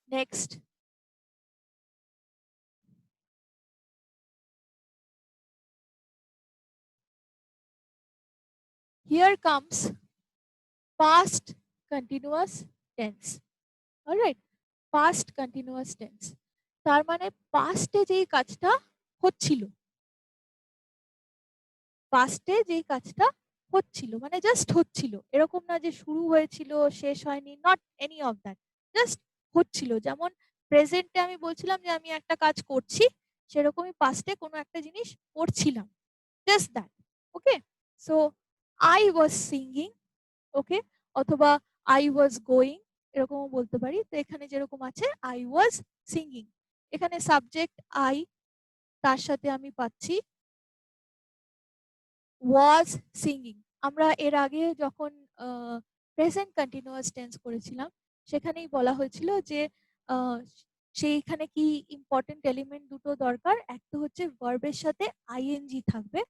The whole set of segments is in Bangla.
Next, here comes past continuous tense. All right, past continuous tense. তার মানে পাস্টে যেই কাজটা হচ্ছিল, পাস্টে যেই কাজটা হচ্ছিল মানে জাস্ট হচ্ছিল, এরকম না যে শুরু হয়েছিল শেষ হয়নি, not any of that, just হচ্ছিল। যেমন প্রেজেন্টে আমি বলছিলাম যে আমি একটা কাজ করছি, সেরকমই পাস্টে কোনো একটা জিনিস করছিলাম, just that. Okay, so I was singing, okay, অথবা আই ওয়াজ গোয়িং, এরকমও বলতে পারি। তো এখানে যেরকম আছে আই ওয়াজ সিঙ্গিং, এখানে সাবজেক্ট আই, তার সাথে আমি পাচ্ছি ওয়াজ সিঙ্গিং। আমরা এর আগে যখন প্রেজেন্ট কন্টিনিউয়াস টেন্স করেছিলাম, সেখানেই বলা হয়েছিল যে সেইখানে কি ইম্পর্টেন্ট এলিমেন্ট দুটো দরকার, একটা হচ্ছে ভার্বের সাথে আইএনজি থাকবে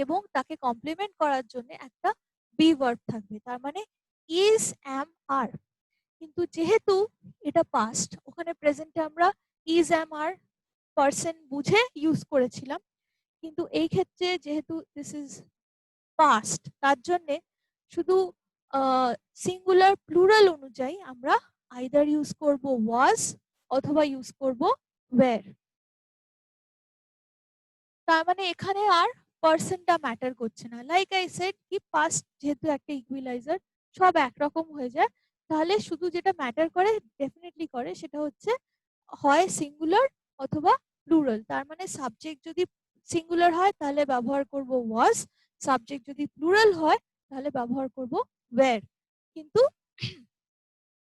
এবং তাকে কমপ্লিমেন্ট করার জন্য একটা বি ভার্ব থাকবে, তার মানে ইজ, অ্যাম, আর। কিন্তু যেহেতু এটা পাস্ট, ওখানে প্রেজেন্টে আমরা ইজ, অ্যাম, আর পার্সন বুঝে ইউজ করেছিলাম, কিন্তু এই ক্ষেত্রে যেহেতু দিস ইজ পাস্ট, তার জন্য শুধু সিঙ্গুলার প্লুরাল অনুযায়ী আমরা আইদার ইউজ করব ওয়াজ অথবা ইউজ করব ওয়্যার। তার মানে এখানে আর পার্সনটা ম্যাটার করছে না। লাইক আই সেড কি পাস্ট যেহেতু একটা ইকুইলাইজার, সব একরকম হয়ে যায়, তাহলে শুধু যেটা ম্যাটার করে, ডেফিনেটলি করে, সেটা হচ্ছে হয় সিঙ্গুলার অথবা প্লুরাল। তার মানে সাবজেক্ট যদি সিঙ্গুলার হয় তাহলে ব্যবহার করব ওয়াজ, সাবজেক্ট যদি প্লুরাল হয় তাহলে ব্যবহার করব ওয়্যার। কিন্তু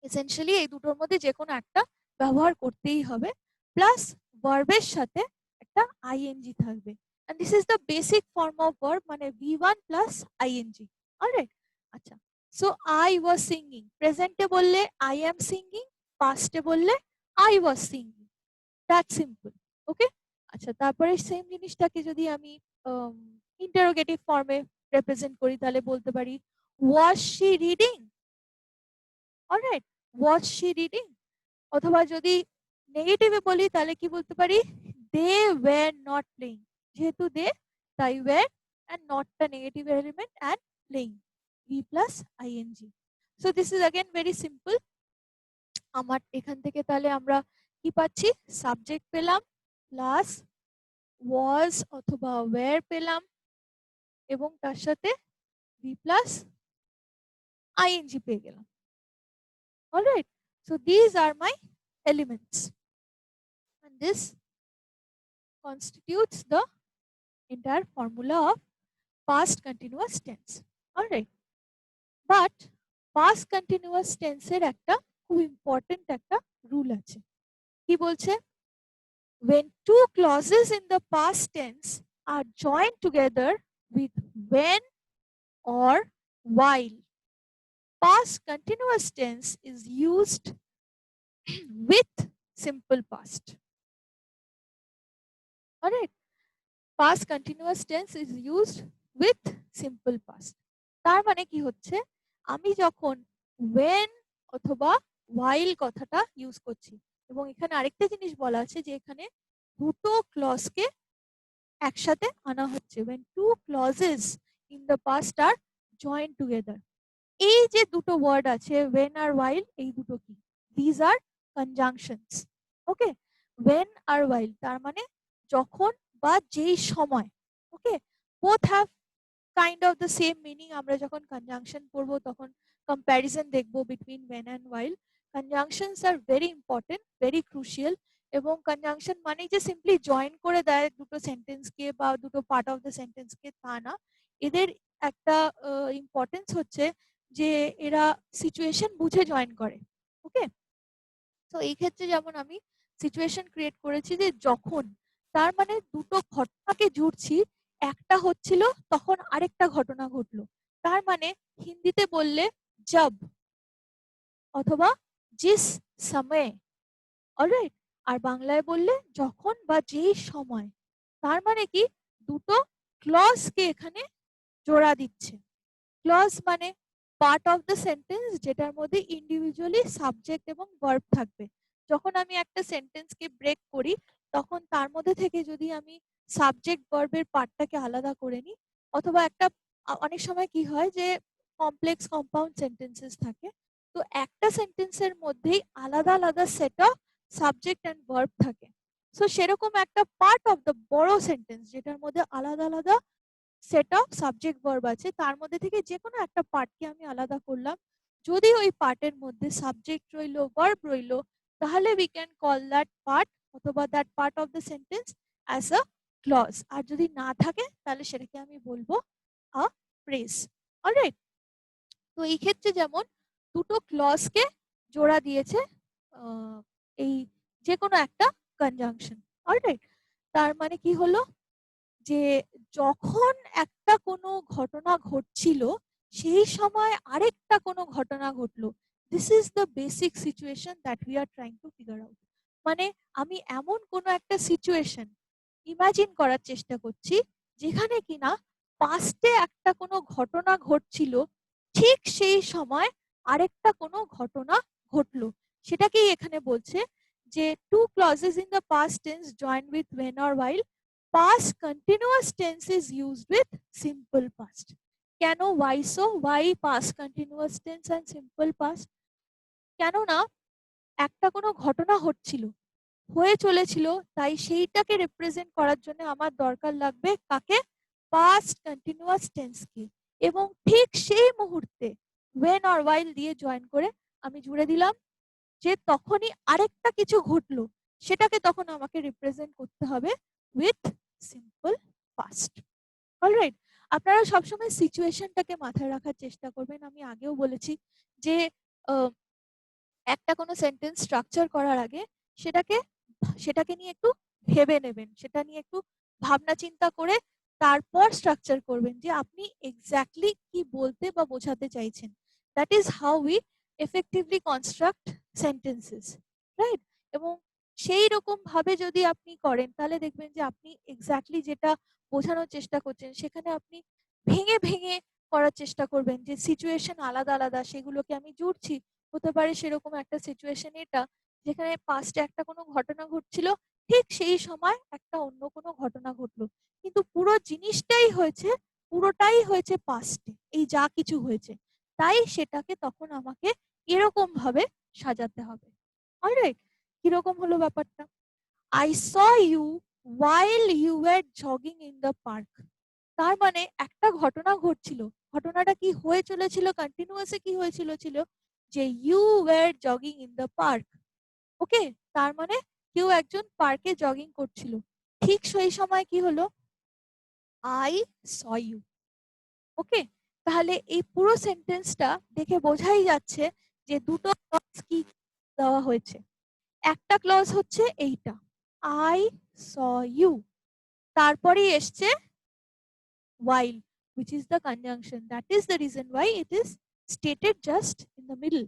এসেনশিয়ালি এই দুটোর মধ্যে যে কোনো একটা ব্যবহার করতেই হবে, প্লাস ভার্বের সাথে একটা আইএনজি থাকবে। And this is the basic form of verb, মানে ভি1 প্লাস আইএনজি। অলরাইট, আচ্ছা। সো আই ওয়াজ সিঙ্গিং, প্রেজেন্টে বললে আই অ্যাম সিঙ্গিং, পাস্টে বললে I was singing, that simple. Okay, আচ্ছা, তারপরে সেম জিনিসটাকে যদি আমি ইন্টারোগেটিভ ফর্মে রিপ্রেজেন্ট করি, তাহলে বলতে পারি was she reading. Alright, was she reading. অথবা যদি নেগেটিভে বলি তাহলে কি বলতে পারি, দে ওয়্যার নট প্লেইং। যেহেতু দে, তাই ওয়্যার, অ্যান্ড নটটা negative element, and playing, V plus ING. So this is again very simple. আমার এখান থেকে তাহলে আমরা কি পাচ্ছি, সাবজেক্ট পেলাম প্লাস ওয়াজ অথবা ওয়্যার পেলাম এবং তার সাথে ভি প্লাস আইএনজি পেয়ে গেলাম। Alright, so this are my elements, and this constitutes the entire formula of past continuous tense. Alright, but past continuous tense এর একটা খুব ইম্পর্টেন্ট একটা রুল আছে। কি বলছে, when two clauses in the past tense are joined together with when or while, past continuous tense is used with simple past. Alright, past continuous tense is used with simple past. তার মানে কি হচ্ছে, আমি যখন when অথবা while কথাটা ইউজ করছি, এবং এখানে আরেকটা জিনিস বলা আছে যে এখানে দুটো ক্লজকে একসাথে আনা হচ্ছে, when two clauses in the past are joined together। এই যে দুটো ওয়ার্ড আছে when আর while, এই দুটো কি, these are conjunctions। Okay, when R while তার মানে যখন বা যেই সময়। ওকে, both have kind of the same meaning। আমরা যখন conjunction পড়বো তখন comparison দেখবো between when and while। conjunctions are very important, very crucial। এবং conjunction মানে যে simply join করে দেয় দুটো সেন্টেন্স কে বা দুটো পার্ট অফ দ্য সেন্টেন্স কে, তা না। এদের একটা ইম্পর্টেন্স হচ্ছে যে এরা সিচুয়েশন বুঝে জয়েন করে। ওকে, তো এই ক্ষেত্রে যেমন আমি সিচুয়েশন ক্রিয়েট করেছি যে যখন, তার মানে দুটো ঘটনাকে জুড়ছি, একটা হচ্ছিল তখন আরেকটা ঘটনা ঘটলো, তার মানে হিন্দিতে বললে জব অথবা জিস সময়ে। অলরাইট, আর বাংলায় বললে যখন বা যেই সময়। তার মানে কি, দুটো ক্লজকে এখানে জোড়া দিচ্ছে। ক্লজ মানে পার্ট অফ দ্য সেন্টেন্স যেটার মধ্যে ইন্ডিভিজুয়ালি সাবজেক্ট এবং ভার্ব থাকবে। যখন আমি একটা সেন্টেন্সকে ব্রেক করি তখন তার মধ্যে থেকে যদি আমি সাবজেক্ট ভার্বের পার্টটাকে আলাদা করে নিই, অথবা একটা অনেক সময় কি হয় যে কমপ্লেক্স কম্পাউন্ড সেন্টেন্সেস থাকে, তো একটা সেন্টেন্সের মধ্যেই আলাদা আলাদা set of subject and verb থাকে। সো সেরকম একটা পার্ট অফ দ্য বড় সেন্টেন্স যেটার মধ্যে আলাদা আলাদা সেট অফ সাবজেক্ট ভার্ব আছে, তার মধ্যে থেকে যে কোনো একটা পার্টকে আমি আলাদা করলাম। যদি ওই পার্টের মধ্যে সাবজেক্ট রইলো, ভার্ব রইলো, তাহলে we can call that part অথবা that part of the sentence as a clause. আর যদি না থাকে তাহলে সেটাকে আমি বলবো আ ফ্রেজ। অলরাইট? তো এই ক্ষেত্রে যেমন দুটো ক্লজকে জোড়া দিয়েছে এই যে কোনো একটা কনজাংশন। অলরাইট? তার মানে কি হলো যে যখন একটা কোনো ঘটনা ঘটছিল সেই সময় আরেকটা কোনো ঘটনা ঘটলো। This is the basic situation that we are trying to figure out. মানে আমি এমন কোনো একটা সিচুয়েশন ইমাজিন করার চেষ্টা করছি যেখানে কিনা পাস্টে একটা কোনো ঘটনা ঘটছিল, ঠিক সেই সময় আরেকটা কোনো ঘটনা ঘটলো। সেটাকেই এখানে বলছে যে two clauses in the past tense join with when or while past continuous tense is used with simple past. কেন? why so? why past continuous tense and simple past? কেননা একটা কোনো ঘটনা হচ্ছিল, হয়ে চলেছিল, তাই সেইটাকে রিপ্রেজেন্ট করার জন্য আমার দরকার লাগবে কাকে? পাস্ট কন্টিনিউয়াস টেন্সকে। এবং ঠিক সেই মুহূর্তে when or while দিয়ে জয়েন করে আমি জুড়ে দিলাম যে তখনই আরেকটা কিছু ঘটলো, সেটাকে তখন আমাকে রিপ্রেজেন্ট করতে হবে উইথ সিম্পল পাস্ট। অলরাইট? আপনারা সবসময় সিচুয়েশনটাকে মাথায় রাখার চেষ্টা করবেন। আমি আগেও বলেছি যে একটা কোনো সেন্টেন্স স্ট্রাকচার করার আগে সেটাকে সেটাকে নিয়ে একটু ভেবে নেবেন, সেটা নিয়ে একটু ভাবনা চিন্তা করে তারপর স্ট্রাকচার করবেন যে আপনি এক্স্যাক্টলি কি বলতে বা বোঝাতে চাইছেন। That is how we effectively construct sentences. Right? এবং সেই রকম ভাবে যদি আপনি করেন তাহলে দেখবেন যে আপনি এক্স্যাক্টলি যেটা বোঝানোর চেষ্টা করছেন সেখানে আপনি ভেঙে ভেঙে করার চেষ্টা করবেন যে সিচুয়েশন আলাদা আলাদা সেগুলোকে আমি জুড়ছি। হতে পারে সেরকম একটা সিচুয়েশন এটা যেখানে পাস্টে একটা কোনো ঘটনা ঘটছিল, ঠিক সেই সময় একটা অন্য কোনো ঘটনা ঘটলো, কিন্তু পুরো জিনিসটাই হয়েছে, পুরোটাই হয়েছে পাস্টে, এই যা কিছু হয়েছে। তাই সেটাকে তখন আমাকে এরকম ভাবে সাজাতে হবে। অলরাইট? কিরকম হলো ব্যাপারটা? I saw you while you were jogging in the park. তার মানে একটা ঘটনা ঘটছিল, ঘটনাটা কি হয়ে চলেছিল, কন্টিনিউয়াসে কি হয়েছিল ছিল যে you were jogging in the park. Okay? তার মানে কেউ একজন পার্কে জগিং করছিল, ঠিক সেই সময় কি হলো? I saw you. ওকে? তাহলে এই পুরো সেন্টেন্সটা দেখে বোঝাই যাচ্ছে যে দুটো ক্লজ কি দেওয়া হয়েছে। একটা ক্লজ হচ্ছে এইটা, আই স ইউ, তারপরেই এসছে while, which is the conjunction. That is the reason why it is stated just in the middle.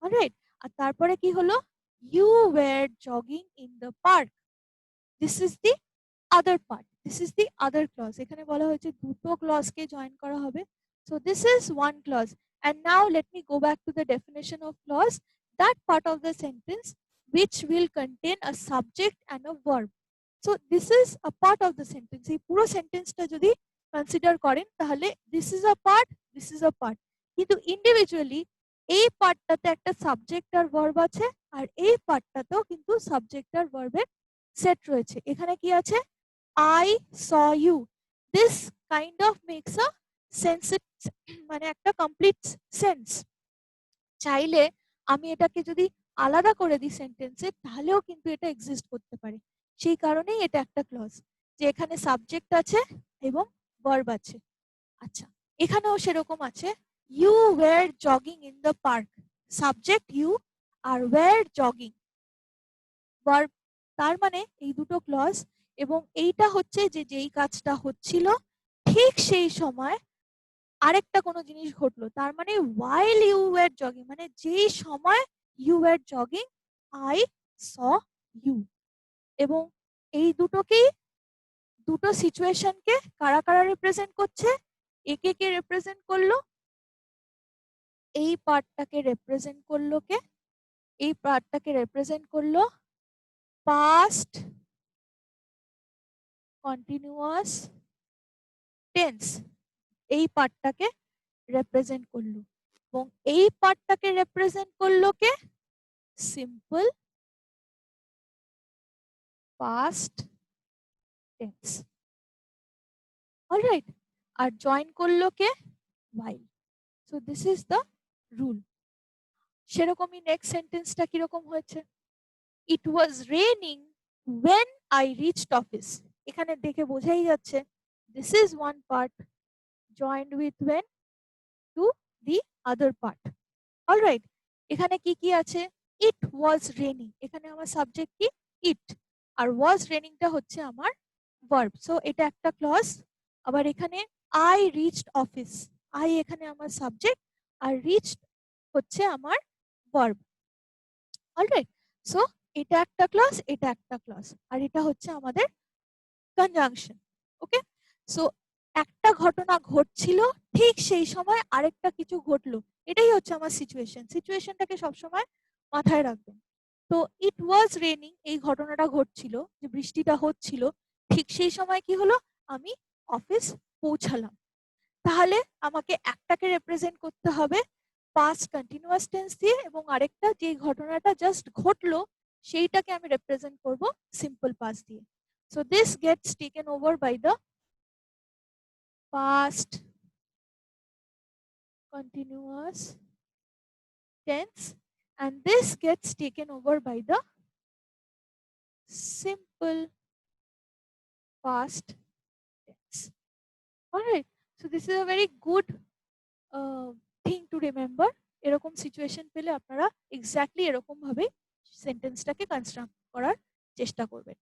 Alright? আর তারপরে কি হলো? You were jogging in the park. This is the other part. This is the other clause. এখানে বলা হয়েছে দুটো ক্লজকে জয়েন করা হবে। So this is one clause. And now let me go back to the definition of clause. That part of the sentence which will contain a subject and a verb. So this is a part of the sentence. এই পুরো সেন্টেন্সটা যদি কনসিডার করেন তাহলে this is a part, this is a part. কিন্তু ইন্ডিভিজুয়ালি এই পার্টটাতে একটা সাবজেক্ট আর ভার্ব আছে, আর এই পার্টটাতেও কিন্তু সাবজেক্ট আর ভার্বের সেট রয়েছে। এখানে কি আছে? I saw you. This kind of makes a sense, মানে একটা কমপ্লিট সেন্স। চাইলে আমি এটাকে যদি আলাদা করে দিই সেন্টেন্সে তাহলেও কিন্তু এটা এক্সিস্ট করতে পারে। সেই কারণেই এটা একটা ক্লজ যে এখানে সাবজেক্ট আছে এবং ভার্ব আছে। আচ্ছা, এখানেও সেরকম আছে, you were jogging in the park, subject you are were jogging verb. তার মানে এই দুটো ক্লজ, এবং এইটা হচ্ছে যে যেই কাজটা হচ্ছিল ঠিক সেই সময় আরেকটা কোনো জিনিস ঘটলো, তার মানে while you were jogging, মানে যেই সময় you were jogging I saw you। এবং এই দুটোকেই, দুটো সিচুয়েশনকে কারা কারা রিপ্রেজেন্ট করছে? একে কে রিপ্রেজেন্ট করলো? এই পার্টটাকে রিপ্রেজেন্ট করলো কে? এই পার্টটাকে রিপ্রেজেন্ট করলো পাস্ট কন্টিনিউয়াস টেন্স, এই পার্টটাকে রিপ্রেজেন্ট করলো, এবং এই পার্টটাকে রিপ্রেজেন্ট করলো কে? Simple past tense. অলরাইট, আর জয়েন করলো কে? while. So this is the rule. সেরকমই নেক্সট সেন্টেন্সটা কিরকম হয়েছে? It was raining when I reached office. এখানে দেখে বোঝাই যাচ্ছে this is one part joined with when to the other part. Alright, এখানে কি কি আছে? It was raining, এখানে আমার সাবজেক্ট কি? It, আর was rainingটা হচ্ছে আমার ভার্ব। সো এটা একটা ক্লজ। আবার এখানে I reached office, I এখানে আমার সাবজেক্ট, আর reached হচ্ছে আমার ভার্ব। অলরাইট, সো এটা একটা ক্লজ, এটা একটা ক্লজ, আর এটা হচ্ছে আমাদের কনজাংশন। ওকে, সো একটা ঘটনা ঘটছিল, ঠিক সেই সময় আরেকটা কিছু ঘটলো, এটাই হচ্ছে আমার সিচুয়েশন। সিচুয়েশনটাকে সবসময় মাথায় রাখবেন। তো ইট ওয়াজ রেনিং, এই ঘটনাটা ঘটছিল, যে বৃষ্টিটা হচ্ছিল, ঠিক সেই সময় কি হলো? আমি অফিস পৌঁছালাম। তাহলে আমাকে একটাকে রিপ্রেজেন্ট করতে হবে পাস্ট কন্টিনিউয়াস টেন্স দিয়ে, এবং আরেকটা যে ঘটনাটা জাস্ট ঘটলো সেইটাকে আমি রিপ্রেজেন্ট করব সিম্পল পাস্ট দিয়ে। So this gets taken over by the past continuous tense, and this gets taken over by the simple past tense. All right, so this is a very good thing to remember. এরকম সিচুয়েশন পেলে আপনারা এক্স্যাক্টলি এরকম ভাবে সেন্টেন্সটাকে কনস্ট্রাক্ট করার চেষ্টা করবেন।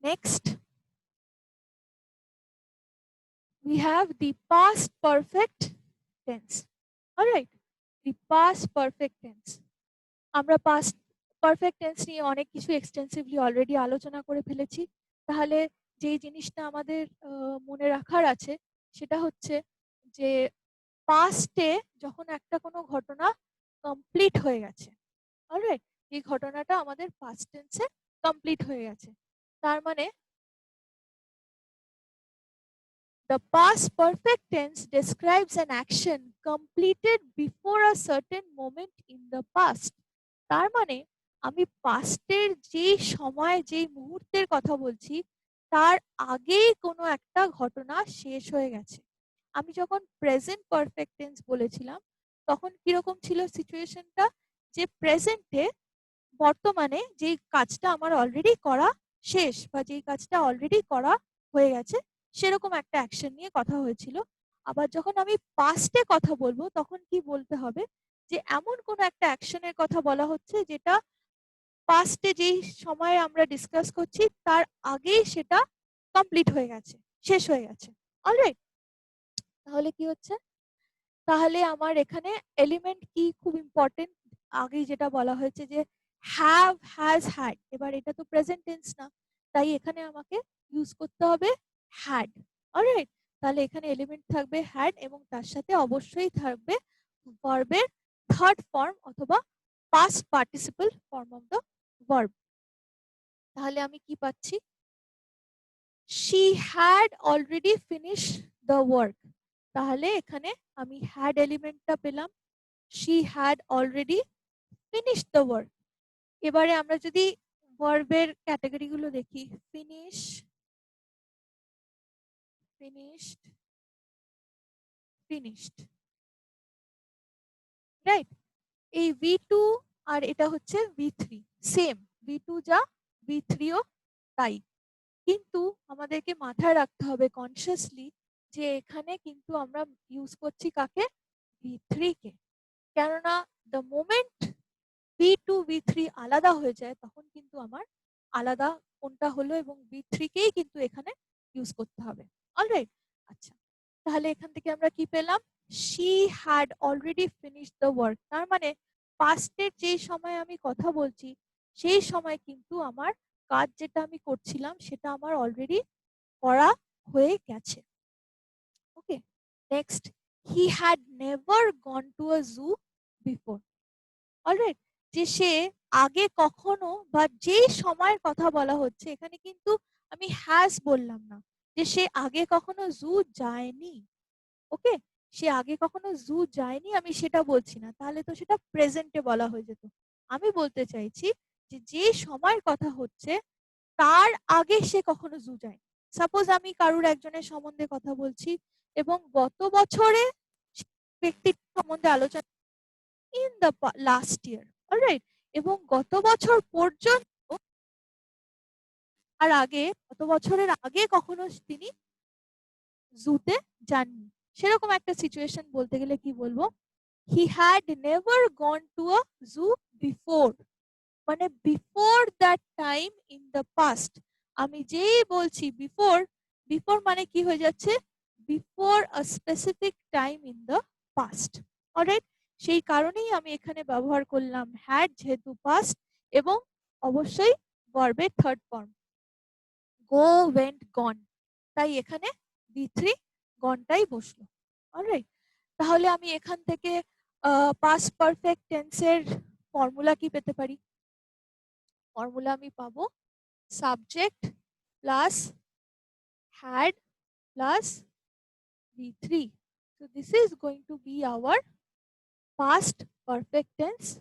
Next we have the past perfect tense. All right, the past perfect tense. আমরা past perfect tense নিয়ে অনেক কিছু এক্সটেন্সিভলি অলরেডি আলোচনা করে ফেলেছি। তাহলে যে জিনিসটা আমাদের মনে রাখার আছে সেটা হচ্ছে যে পাস্টে যখন একটা কোনো ঘটনা কমপ্লিট হয়ে গেছে, অলরাইট, এই ঘটনাটা আমাদের পাস্ট টেন্সে কমপ্লিট হয়ে গেছে, তার মানে the past perfect tense describes an action completed before a certain moment in the past. তার মানে আমি পাস্টের যে সময়, যে মুহূর্তের কথা বলছি, তার আগেই কোনো একটা ঘটনা শেষ হয়ে গেছে। আমি যখন প্রেজেন্ট পারফেক্ট টেন্স বলেছিলাম তখন কিরকম ছিল সিচুয়েশনটা? যে প্রেজেন্টে বর্তমানে যেই কাজটা আমার অলরেডি করা শেষ, বা যেই কাজটা অলরেডি করা হয়ে গেছে, সেরকম একটা অ্যাকশন নিয়ে কথা হয়েছিল। আবার যখন আমি পাস্টে কথা বলবো তখন কি বলতে হবে? যে এমন কোনো একটা অ্যাকশনের কথা বলা হচ্ছে যেটা পাস্টে যেই সময়ে আমরা ডিসকাস করছি তার আগেই সেটা কমপ্লিট হয়ে গেছে, শেষ হয়ে গেছে। অলরাইট, তাহলে কি হচ্ছে? তাহলে আমার এখানে এলিমেন্ট কি খুব ইম্পর্টেন্ট, আগেই যেটা বলা হয়েছে যে হ্যাভ, হ্যাজ, হ্যাড। এবার এটা তো প্রেজেন্ট টেন্স না, তাই এখানে আমাকে ইউজ করতে হবে হ্যাড। অলরাইট, তাহলে এখানে এলিমেন্ট থাকবে হ্যাড, এবং তার সাথে অবশ্যই থাকবে ভার্বের থার্ড ফর্ম অথবা past participle form of the verb. তাহলে আমি কি পাচ্ছি? she had already finished the work. তাহলে এখানে আমি had এলিমেন্টটা পেলাম, she had already finished the work. এবারে আমরা যদি ভার্বের ক্যাটাগরি গুলো দেখি, finish, finished, finished, রাইট? এই V2 আর এটা হচ্ছে V3, সেম, V2 যা V3 ও তাই। কিন্তু আমাদেরকে মাথায় রাখতে হবে কনসিয়াসলি যে এখানে কিন্তু আমরা ইউজ করছি কাকে? V3 কে। কেননা দ্য মোমেন্ট V2 V3 আলাদা হয়ে যায় তখন কিন্তু আমার আলাদা কোনটা হলো, এবং V3 কেই কিন্তু এখানে ইউজ করতে হবে। অলরাইট, আচ্ছা, তাহলে এখান থেকে আমরা কি পেলাম? she had already finished the work। তার মানে পাস্টের যে সময় আমি কথা বলছি সেই সময় কিন্তু আমার কাজ যেটা আমি করছিলাম সেটা আমার অলরেডি করা হয়ে গেছে। Okay, next, he had never gone to a zoo before। Alright, যে সে আগে কখনো বা যেই সময়ের কথা বলা হচ্ছে, এখানে কিন্তু আমি হ্যাজ বললাম না, যে সে আগে কখনো জু যায়নি। ওকে, সে আগে কখনো জু যায়নি আমি সেটা বলছি না, তাহলে তো সেটা প্রেজেন্টে বলা হয়ে যেত। আমি বলতে চাইছি যে যে সময়ের কথা হচ্ছে তার আগে সে কখনো জু যায়নি। সাপোজ আমি কারুর একজনের সম্বন্ধে কথা বলছি এবং গত বছরে সে ব্যক্তির সম্বন্ধে আলোচনা in the last year, alright, এবং গত বছর পর্যন্ত আর আগে, গত বছরের আগে কখনো তিনি জুতে যাননি। সেরকম একটা সিচুয়েশন বলতে গেলে কি বলবো, he had never gone to a zoo before, মানে before that time in the past. আমি যেই বলছি বিফোর, বিফোর মানে কি হয়ে যাচ্ছে, before a specific time in the past, alright. সেই কারণেই আমি এখানে ব্যবহার করলাম হ্যাড, যেহেতু পাস্ট, এবং অবশ্যই ভার্বের থার্ড ফর্ম গো, ওয়েন্ট, গন, তাই এখানে বি3 গনটাই বসলো, অলরাইট। তাহলে আমি এখান থেকে পাস্ট পারফেক্ট টেন্সের ফর্মুলা কি পেতে পারি? ফর্মুলা আমি পাবো subject plus had plus V3. So this is going to be our past perfect tense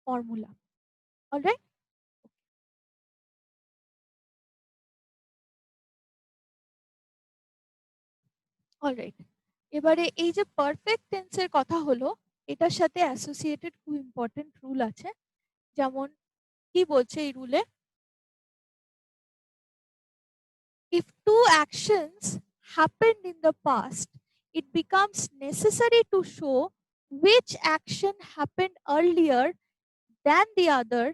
formula. All right. All right. এবারে এই যে পারফেক্ট টেন্সের কথা হলো, এটার সাথে অ্যাসোসিয়েটেড খুব ইম্পর্টেন্ট রুল আছে। যেমন কি বলছে এই রুলে, if two actions happened in the past, it becomes necessary to show which action happened earlier than the other,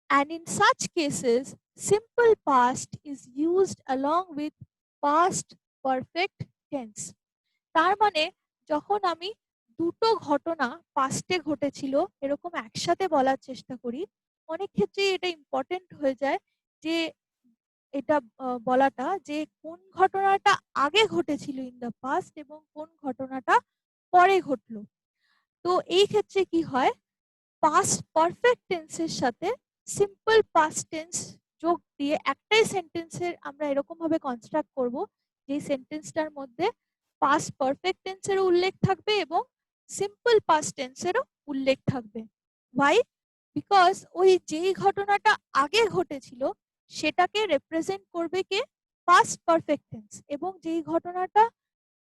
and in such cases, simple past is used along with past perfect tense. তার মানে যখন আমি দুটো ঘটনা পাস্টে ঘটেছিল এরকম একসাথে বলার চেষ্টা করি, অনেক ক্ষেত্রেই এটা ইম্পর্টেন্ট হয়ে যায় যে এটা বলাটা যে কোন ঘটনাটা আগে ঘটেছিল ইন দ্য পাস্ট এবং কোন ঘটনাটা পরে ঘটলো। তো এই ক্ষেত্রে কি হয়, পাস্ট পারফেক্ট টেন্সের সাথে সিম্পল পাস্ট টেন্স যোগ দিয়ে একটাই সেন্টেন্সের আমরা এরকম ভাবে কনস্ট্রাক্ট করব যে সেন্টেন্সটার মধ্যে পাস্ট পারফেক্ট টেন্সেরও উল্লেখ থাকবে এবং সিম্পল পাস্ট টেন্সেরও উল্লেখ থাকবে। ওয়াই? বিকজ ওই যেই ঘটনাটা আগে ঘটেছিল সেটাকে রিপ্রেজেন্ট করবে কে, পাস্ট পারফেক্ট টেন্স, এবং যেই ঘটনাটা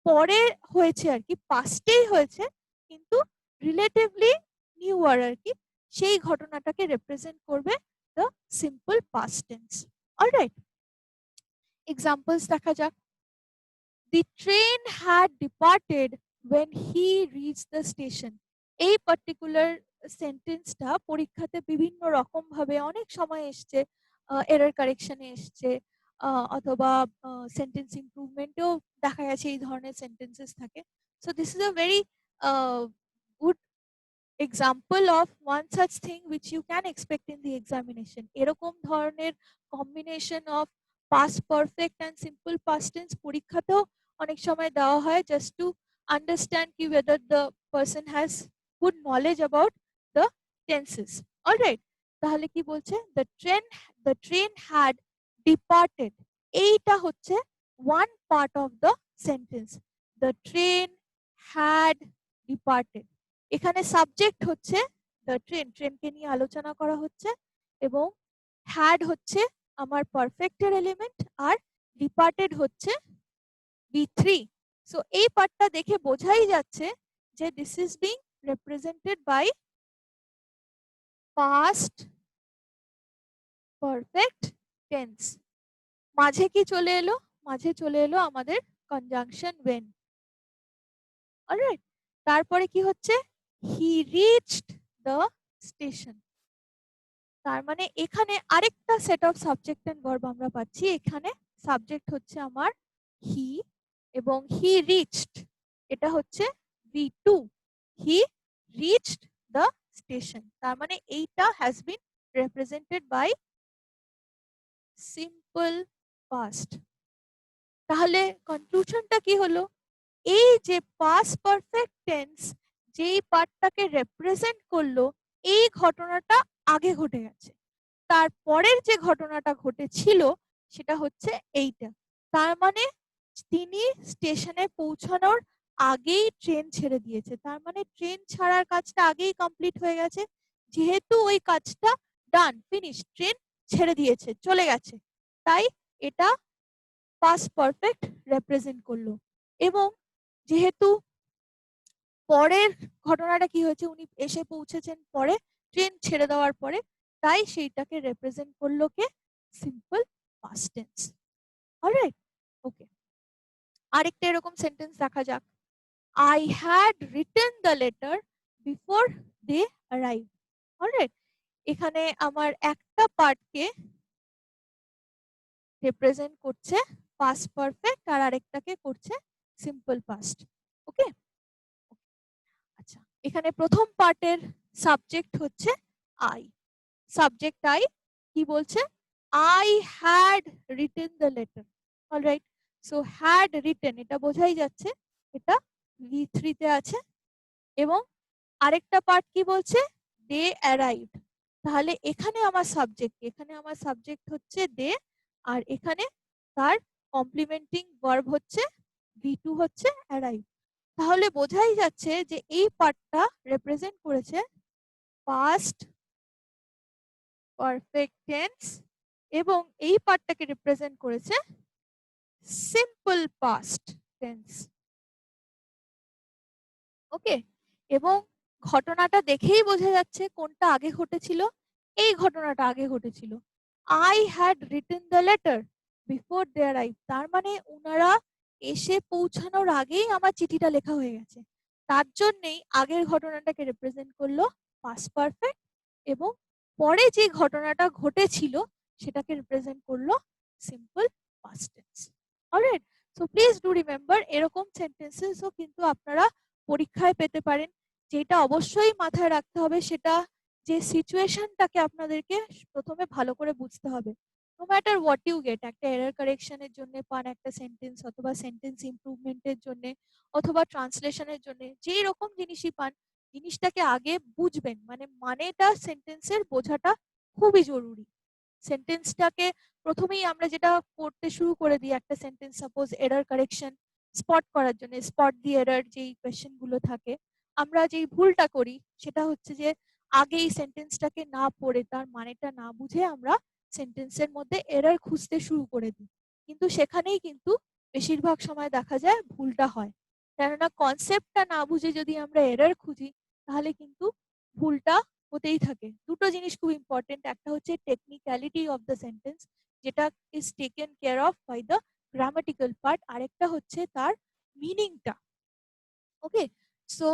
পরে হয়েছে আর কি, পাস্টেই হয়েছে কিন্তু রিলেটিভলি নিউয়ার আর কি, সেই ঘটনাটাকে রিপ্রেজেন্ট করবে the simple past tense. Alright, examples দেখা যাক। The train had departed when he reached the station. এই পার্টিকুলার সেন্টেন্সটা পরীক্ষাতে বিভিন্ন রকম ভাবে অনেক সময় এসছে, এরর কারেকশনে এসছে, অথবা সেন্টেন্স ইমপ্রুভমেন্টেও দেখা গেছে এই ধরনের সেন্টেন্সেস থাকে। So this is a very good example of one such thing which you can expect in the examination. এরকম ধরনের combination of past perfect and simple past tense পরীক্ষাতেও অনেক সময় দেওয়া হয় just to understand কি whether the person has good knowledge about the tenses. Alright, তাহলে কি বলছে, the train had departed, এইটা হচ্ছে one part of the sentence. The train had departed, এখানে সাবজেক্ট হচ্ছে দ্য ট্রেন, ট্রেনকে নিয়ে আলোচনা করা হচ্ছে, এবং হ্যাড হচ্ছে আমার পারফেক্টের এলিমেন্ট, আর ডিপার্টেড হচ্ছে বি3। সো এই পার্টটা দেখে বোঝাই যাচ্ছে যে this is being represented by past perfect tense. মাঝে কি চলে এলো, মাঝে চলে এলো আমাদের কনজাংশন ওয়েন। অলরাইট, তারপরে কি হচ্ছে, হি রিচড দ্য স্টেশন। তার মানে এখানে আরেকটা set of subject and verb আমরা পাচ্ছি। এখানে সাবজেক্ট হচ্ছে আমার হি এবং হি রিচড, এটা হচ্ছে V2, he reached the station. তার মানে এইটা has been represented by simple past. তাহলে কনক্লুশনটা কি হলো, এই যে পাস্ট পারফেক্ট টেন্স যেই পার্টটাকে রিপ্রেজেন্ট করলো এই ঘটনাটা আগে ঘটে গেছে, তারপরের যে ঘটনাটা ঘটেছিল সেটা হচ্ছে এইটা। তার মানে তিনি স্টেশনে পৌঁছানোর আগেই ট্রেন ছেড়ে দিয়েছে, তার মানে ট্রেন ছাড়ার কাজটা আগেই কমপ্লিট হয়ে গেছে। যেহেতু ওই কাজটা ডান, ফিনিশ, ট্রেন ছেড়ে দিয়েছে, চলে গেছে, তাই এটা পাস্ট পারফেক্ট রিপ্রেজেন্ট করলো। এবং যেহেতু পরের ঘটনাটা কি হয়েছে, উনি এসে পৌঁছেছেন পরে, ট্রেন ছেড়ে দেওয়ার পরে, তাই সেইটাকে রিপ্রেজেন্ট করলো কে, সিম্পল পাস্ট টেন্স। অলরাইট, ওকে। আরেকটা এরকম সেন্টেন্স দেখা যাক। I had written the letter before they arrived. Alright, এখানে আমার একটা পার্টকে রিপ্রেজেন্ট করছে পাস্ট পারফেক্ট আর আরেকটাকে করছে সিম্পল পাস্ট। ওকে, আচ্ছা, এখানে প্রথম পার্টের সাবজেক্ট হচ্ছে আই। সাবজেক্ট আই কি বলছে, I had written the letter. Alright, so had written এটা বোঝাই যাচ্ছে এটা V3 তে আছে। এবং আরেকটা পার্ট কি বলছে, দে অ্যারাইভড। তাহলে এখানে আমার সাবজেক্ট হচ্ছে দে, আর এখানে তার কমপ্লিমেন্টিং ভার্ব হচ্ছে V2 হচ্ছে অ্যারাইভ। তাহলে বোঝাই যাচ্ছে যে এই পার্টটা রিপ্রেজেন্ট করেছে পাস্ট পারফেক্ট টেন্স এবং এই পার্টটাকে রিপ্রেজেন্ট করেছে সিম্পল পাস্ট টেন্স। ওকে, এবং ঘটনাটা দেখেই বোঝা যাচ্ছে কোনটা আগে ঘটেছিল, এই ঘটনাটা আগে ঘটেছিল। I had written the letter before they arrive, তার মানে উনারা এসে পৌঁছানোর আগেই আমার চিঠিটা লেখা হয়ে গেছে, তার জন্যই আগের ঘটনাটাকে রিপ্রেজেন্ট করলো পাস্ট পারফেক্ট এবং পরে যে ঘটনাটা ঘটেছিল সেটাকে রিপ্রেজেন্ট করলো simple past tense. Alright, so please do remember এরকম সেন্টেন্সেসও কিন্তু আপনারা পরীক্ষায় পেতে পারেন। যেটা অবশ্যই মাথায় রাখতে হবে সেটা যে সিচুয়েশনটাকে আপনাদেরকে প্রথমে ভালো করে বুঝতে হবে। No matter what you get, একটা এরর কারেকশনের জন্য পান একটা সেন্টেন্স, অথবা সেন্টেন্স ইমপ্রুভমেন্টের জন্য, অথবা ট্রান্সলেশনের জন্য, যেই রকম জিনিসই পান, জিনিসটাকে আগে বুঝবেন, মানে মানেটা সেন্টেন্সের বোঝাটা খুবই জরুরি। সেন্টেন্সটাকে প্রথমেই আমরা যেটা করতে শুরু করে দিই, একটা sentence suppose error correction spot করার জন্য, স্পট দি এরর যেই কোয়েশ্চেন গুলো থাকে, আমরা যেই ভুলটা করি সেটা হচ্ছে যে আগে এই সেন্টেন্সটাকে না পড়ে তার মানেটা না বুঝে আমরা সেন্টেন্সের মধ্যে এরর খুঁজতে শুরু করে দিই, কিন্তু সেখানেই কিন্তু বেশিরভাগ সময় দেখা যায় ভুলটা হয়। কেননা কনসেপ্টটা না বুঝে যদি আমরা এরর খুঁজি তাহলে কিন্তু ভুলটা হতেই থাকে। দুটো জিনিস খুব ইম্পর্টেন্ট, একটা হচ্ছে টেকনিক্যালিটি অফ দ্য সেন্টেন্স যেটা is taken care of by the grammatical part, আরেকটা হচ্ছে তার মিনিংটা। Okay, so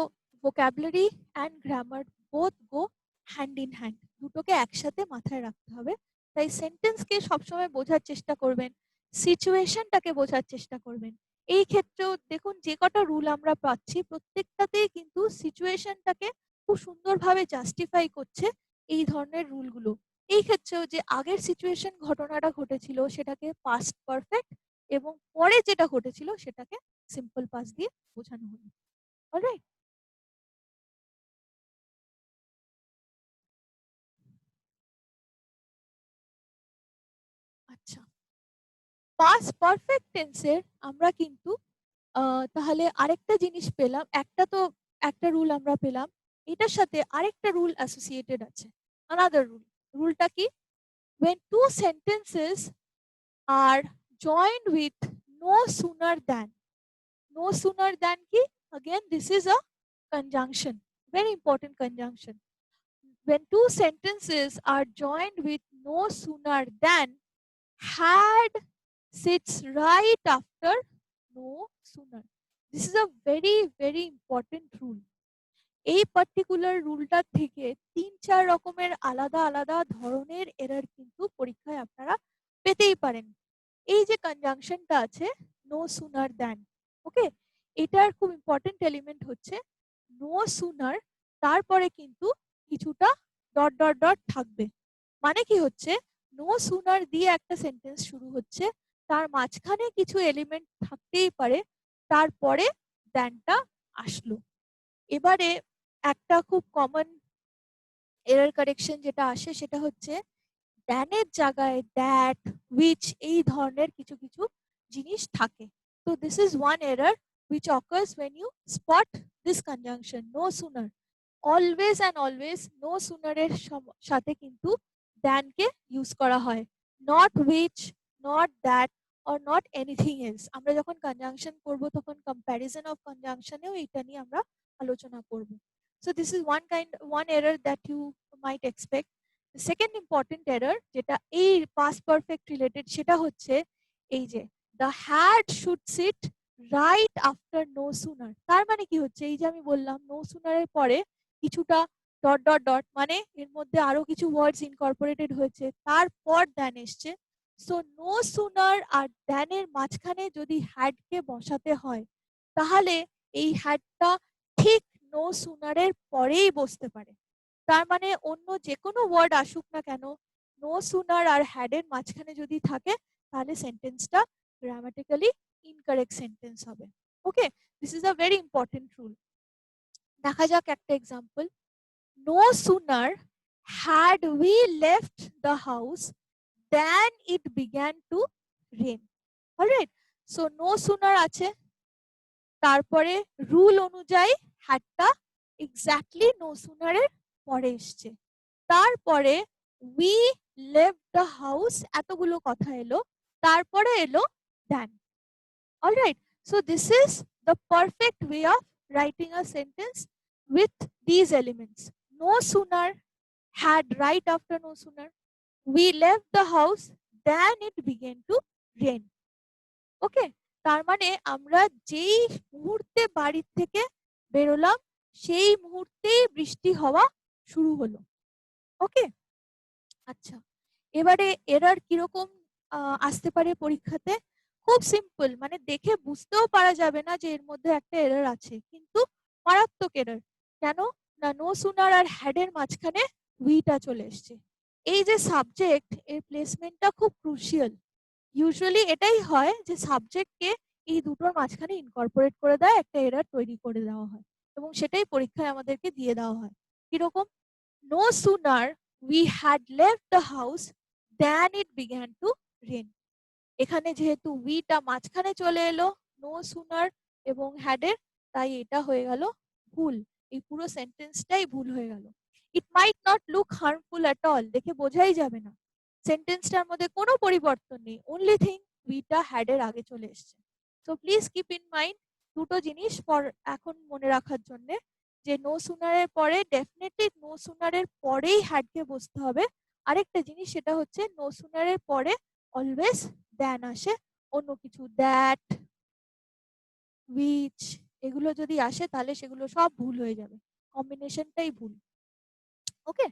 vocabulary and grammar both go hand in hand, দুটোকে একসাথে মাথায় রাখতে হবে। তাই সেন্টেন্সকে সবসময় বোঝার চেষ্টা করবেন, সিচুয়েশনটাকে বোঝার চেষ্টা করবেন। এই ক্ষেত্রেও দেখুন যে কটা রুল আমরা পাচ্ছি প্রত্যেকটাতেই কিন্তু সিচুয়েশনটাকে খুব সুন্দরভাবে জাস্টিফাই করছে এই ধরনের রুলগুলো। এই ক্ষেত্রেও যে আগের সিচুয়েশন ঘটনাটা ঘটেছিল সেটাকে পাস্ট পারফেক্ট এবং পরে যেটা ঘটেছিল সেটাকে সিম্পল পাস্ট দিয়ে বোঝানো হলো। অলরাইট, আচ্ছা, পাস্ট পারফেক্ট টেন্সের আমরা কিন্তু তাহলে আরেকটা জিনিস পেলাম, একটা তো একটা রুল আমরা পেলাম, এটার সাথে আরেকটা রুল অ্যাসোসিয়েটেড আছে, আনাদার রুল। রুলটা কি, when two sentences are joined with no sooner than, no sooner than কি, again this is a conjunction, very important conjunction. When two sentences are joined with no sooner than, had sits right after no sooner. This is a very very important rule. এই পার্টিকুলার রুলটা থেকে ৩-৪ রকমের আলাদা আলাদা ধরনের এরর কিন্তু পরীক্ষায় আপনারা পেতেই পারেন। এই যে কনজাংশনটা আছে নো সুনার দ্যান, ওকে, এটার খুব ইম্পর্টেন্ট এলিমেন্ট হচ্ছে নো সুনার, তারপরে কিন্তু কিছুটা ডট ডট ডট থাকবে। মানে কি হচ্ছে, নো সুনার দিয়ে একটা সেন্টেন্স শুরু হচ্ছে, তার মাঝখানে কিছু এলিমেন্ট থাকতেই পারে, তারপরে দ্যানটা আসলো। এবারে একটা খুব কমন এরর কারেকশন যেটা আসে সেটা হচ্ছে দ্যানের জায়গায় দ্যাট, which এই ধরনের কিছু কিছু জিনিস থাকে। তো this is one error which occurs when you spot this conjunction no sooner. Always and always no sooner এর সাথে কিন্তু দ্যান কে ইউজ করা হয়, not which, not that or not anything else. আমরা যখন কনজাংশন করব তখন কম্প্যারিজন অফ কনজাংশনেও এটা নিয়ে আমরা আলোচনা করব। So this is one error that you might expect. Second important error যেটা এই পাস্ট পারফেক্ট রিলেটেড সেটা হচ্ছে এই যে the had should sit right after no sooner. তার মানে কি হচ্ছে, এই যে আমি বললাম নো সুনারের পরে কিছুটা ডট ডট ডট মানে এর মধ্যে আরো কিছু ওয়ার্ডস ইনকর্পোরেটেড হয়েছে, তারপর দ্যান এসছে। সো নো সুনার আর দ্যানের মাঝখানে যদি হ্যাডকে বসাতে হয় তাহলে এই হ্যাডটা ঠিক নো সুনারের পরেই বসতে পারে। তার মানে অন্য যে কোনো ওয়ার্ড আসুক না কেন, নো সুনার আর হ্যাডের মাঝখানে যদি থাকে তাহলে সেন্টেন্সটা গ্রামাটিক্যালি ইনকারেক্ট সেন্টেন্স হবে। Okay, this is a very important rule. দেখা যাক একটা example. No sooner had we left the house than it began to rain. Alright, so no sooner আছে, তারপরে রুল অনুযায়ী হ্যাডটা এক্স্যাক্টলি নো সুনার এর পরে এসছে, তারপরে we left the house এতগুলো কথা এলো, তারপরে এলো than. Alright, so this is the perfect way of writing a sentence with these elements. No sooner, had right after no sooner, we left the house, then it began to rain. ওকে, তার মানে আমরা যেই মুহূর্তে বাড়ির থেকে বেরোলাম সেই মুহূর্তেই বৃষ্টি হওয়া শুরু হলো। ওকে, আচ্ছা, এবারে এরর কিরকম আসতে পারে পরীক্ষাতে? খুব সিম্পল, মানে দেখে বুঝতেও পারা যাবে না যে এর মধ্যে একটা এরর আছে, কিন্তু মারাত্মক এরর। কেন না, নো সুনার আর হ্যাডের মাঝখানে উইটা চলে এসছে। এই যে সাবজেক্ট, এর প্লেসমেন্টটা খুব ক্রুশিয়াল। ইউজুয়ালি এটাই হয় যে সাবজেক্টকে এই দুটোর মাঝখানে ইনকর্পোরেট করে দেয়, একটা এরর তৈরি করে দেওয়া হয় এবং সেটাই পরীক্ষায় আমাদেরকে দিয়ে দেওয়া হয়। কিরকম? No sooner we had left the house than it began to rain. এখানে যেহেতু উইটা মাঝখানে চলে এলো নো সুনার এবং হ্যাডের, তাই এটা হয়ে গেল ভুল। এই পুরো সেন্টেন্সটাই ভুল হয়ে গেল। It might not look harmful at all, দেখে বোঝাই যাবে না, সেন্টেন্সটার মধ্যে কোনো পরিবর্তন নেই, অনলি থিং উইটা হ্যাডের আগে চলে এসছে। So please keep in mind দুটো জিনিস এখন মনে রাখার জন্য, যে নো সুনারের পরে ডেফিনেটলি নো সুনারের পরেই হ্যাডকে বসতে হবে। আরেকটা জিনিস সেটা হচ্ছে নো সুনারের পরে অলওয়েজ দ্যান আসে, অন্য কিছু দ্যাট, উইচ এগুলো যদি আসে তাহলে সেগুলো সব ভুল হয়ে যাবে, কম্বিনেশনটাই ভুল। ওকে,